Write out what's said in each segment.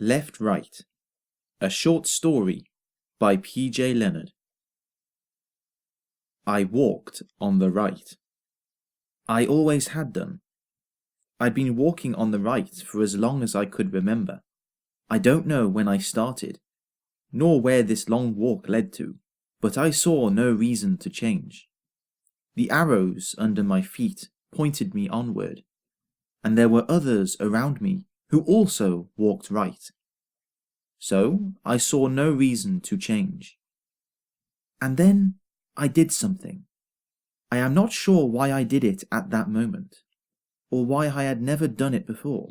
Left Right, a short story by PJ Leonard. I walked on the right. I always had done. I'd been walking on the right for as long as I could remember. I don't know when I started, nor where this long walk led to, but I saw no reason to change. The arrows under my feet pointed me onward, and there were others around me who also walked right. So I saw no reason to change. And then I did something. I am not sure why I did it at that moment, or why I had never done it before.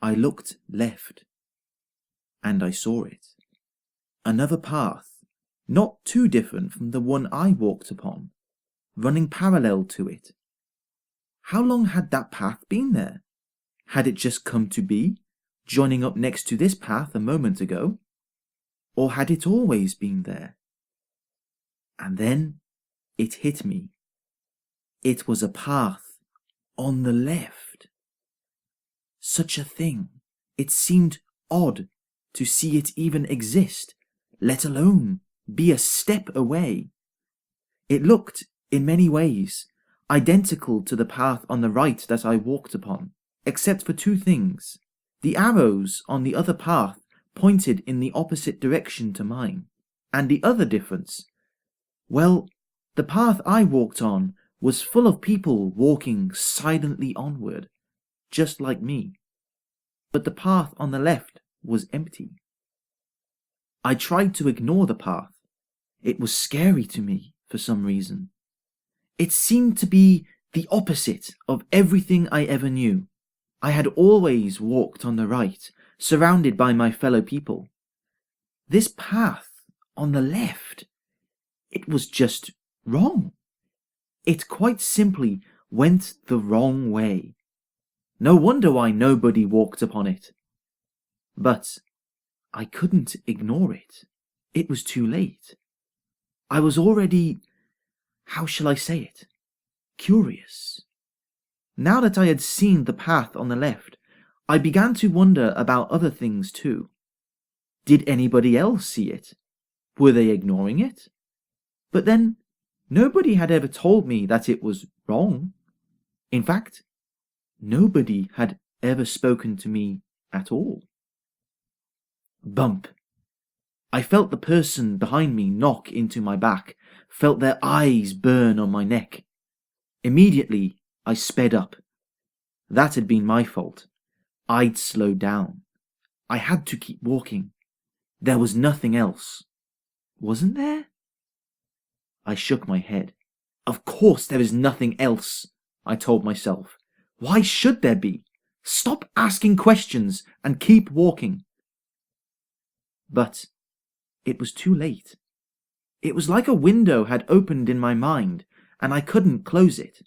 I looked left, and I saw it. Another path, not too different from the one I walked upon, running parallel to it. How long had that path been there? Had it just come to be, joining up next to this path a moment ago? Or had it always been there? And then it hit me. It was a path on the left. Such a thing. It seemed odd to see it even exist, let alone be a step away. It looked, in many ways, identical to the path on the right that I walked upon, except for two things. The arrows on the other path pointed in the opposite direction to mine, and the other difference, well, the path I walked on was full of people walking silently onward, just like me, but the path on the left was empty. I tried to ignore the path. It was scary to me for some reason. It seemed to be the opposite of everything I ever knew. I had always walked on the right, surrounded by my fellow people. This path on the left, it was just wrong. It quite simply went the wrong way. No wonder why nobody walked upon it. But I couldn't ignore it. It was too late. I was already, how shall I say it, curious. Now that I had seen the path on the left, I began to wonder about other things too. Did anybody else see it? Were they ignoring it? But then, nobody had ever told me that it was wrong. In fact, nobody had ever spoken to me at all. Bump. I felt the person behind me knock into my back, felt their eyes burn on my neck. Immediately, I sped up. That had been my fault. I'd slowed down. I had to keep walking. There was nothing else. Wasn't there? I shook my head. Of course there is nothing else, I told myself. Why should there be? Stop asking questions and keep walking. But it was too late. It was like a window had opened in my mind, and I couldn't close it.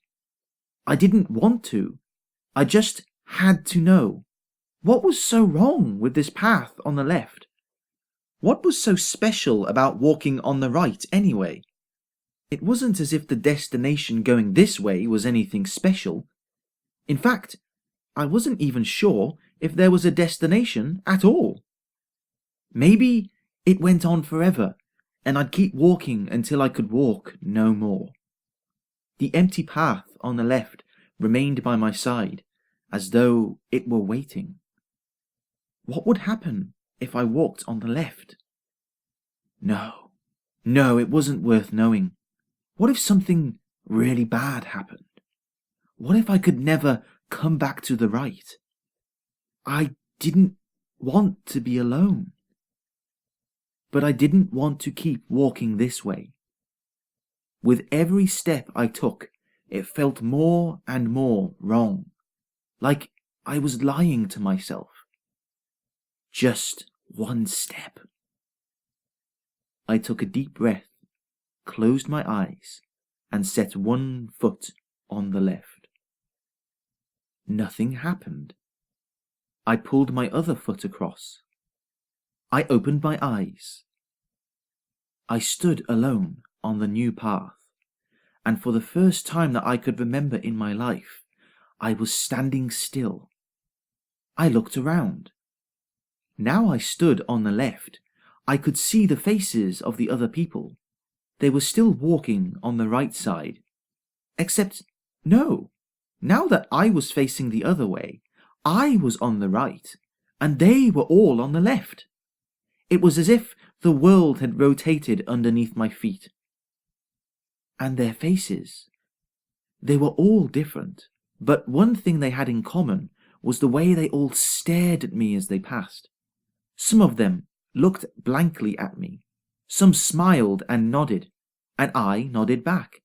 I didn't want to. I just had to know. What was so wrong with this path on the left? What was so special about walking on the right anyway? It wasn't as if the destination going this way was anything special. In fact, I wasn't even sure if there was a destination at all. Maybe it went on forever, and I'd keep walking until I could walk no more. The empty path on the left remained by my side, as though it were waiting. What would happen if I walked on the left? No, it wasn't worth knowing. What if something really bad happened? What if I could never come back to the right? I didn't want to be alone. But I didn't want to keep walking this way. With every step I took, it felt more and more wrong, like I was lying to myself. Just one step. I took a deep breath, closed my eyes, and set one foot on the left. Nothing happened. I pulled my other foot across. I opened my eyes. I stood alone on the new path, and for the first time that I could remember in my life, I was standing still. I looked around. Now I stood on the left. I could see the faces of the other people. They were still walking on the right side. Except, no. Now that I was facing the other way, I was on the right, and they were all on the left. It was as if the world had rotated underneath my feet. And their faces. They were all different, but one thing they had in common was the way they all stared at me as they passed. Some of them looked blankly at me. Some smiled and nodded, and I nodded back.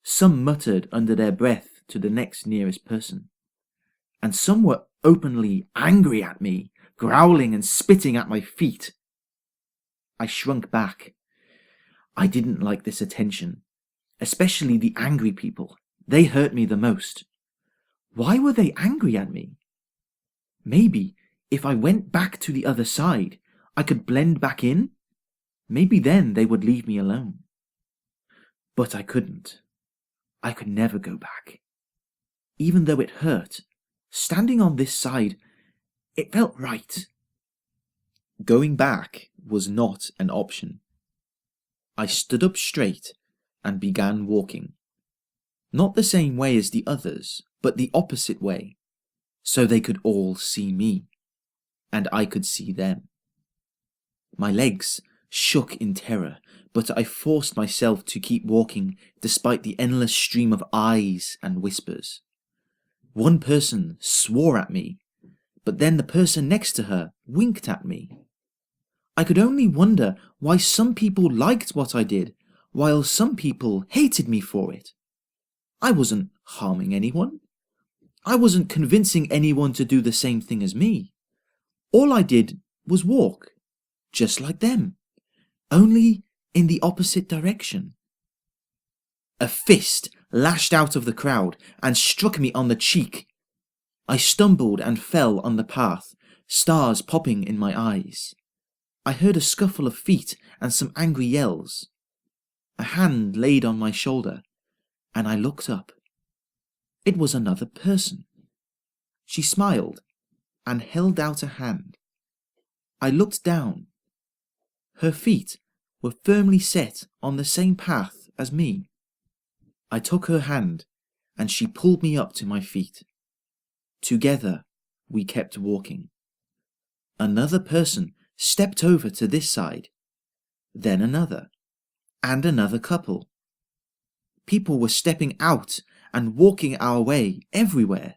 Some muttered under their breath to the next nearest person. And some were openly angry at me, growling and spitting at my feet. I shrunk back. I didn't like this attention, especially the angry people. They hurt me the most. Why were they angry at me? Maybe if I went back to the other side, I could blend back in. Maybe then they would leave me alone. But I couldn't. I could never go back. Even though it hurt, standing on this side, it felt right. Going back was not an option. I stood up straight and began walking. Not the same way as the others, but the opposite way, so they could all see me, and I could see them. My legs shook in terror, but I forced myself to keep walking despite the endless stream of eyes and whispers. One person swore at me, but then the person next to her winked at me. I could only wonder why some people liked what I did, while some people hated me for it. I wasn't harming anyone. I wasn't convincing anyone to do the same thing as me. All I did was walk, just like them, only in the opposite direction. A fist lashed out of the crowd and struck me on the cheek. I stumbled and fell on the path, stars popping in my eyes. I heard a scuffle of feet and some angry yells. A hand laid on my shoulder, and I looked up. It was another person. She smiled and held out a hand. I looked down. Her feet were firmly set on the same path as me. I took her hand, and she pulled me up to my feet. Together, we kept walking. Another person stepped over to this side, then another, and another couple. People were stepping out and walking our way everywhere.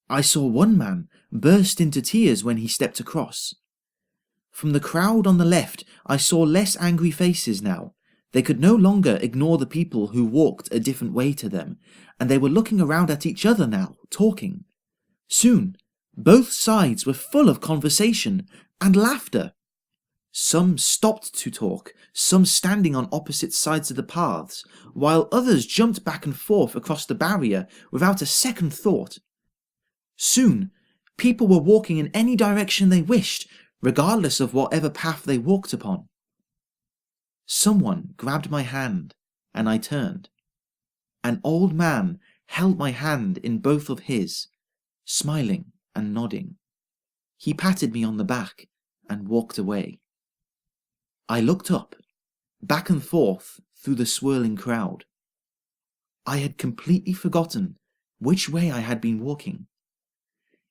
I saw one man burst into tears when he stepped across. From the crowd on the left, I saw less angry faces now. They could no longer ignore the people who walked a different way to them, and they were looking around at each other now, talking. Soon, both sides were full of conversation and laughter. Some stopped to talk, some standing on opposite sides of the paths, while others jumped back and forth across the barrier without a second thought. Soon, people were walking in any direction they wished, regardless of whatever path they walked upon. Someone grabbed my hand, and I turned. An old man held my hand in both of his, smiling and nodding. He patted me on the back and walked away. I looked up, back and forth through the swirling crowd. I had completely forgotten which way I had been walking.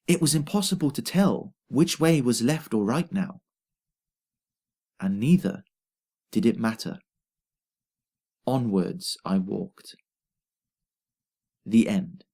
It was impossible to tell which way was left or right now. And neither did it matter. Onwards I walked. The end.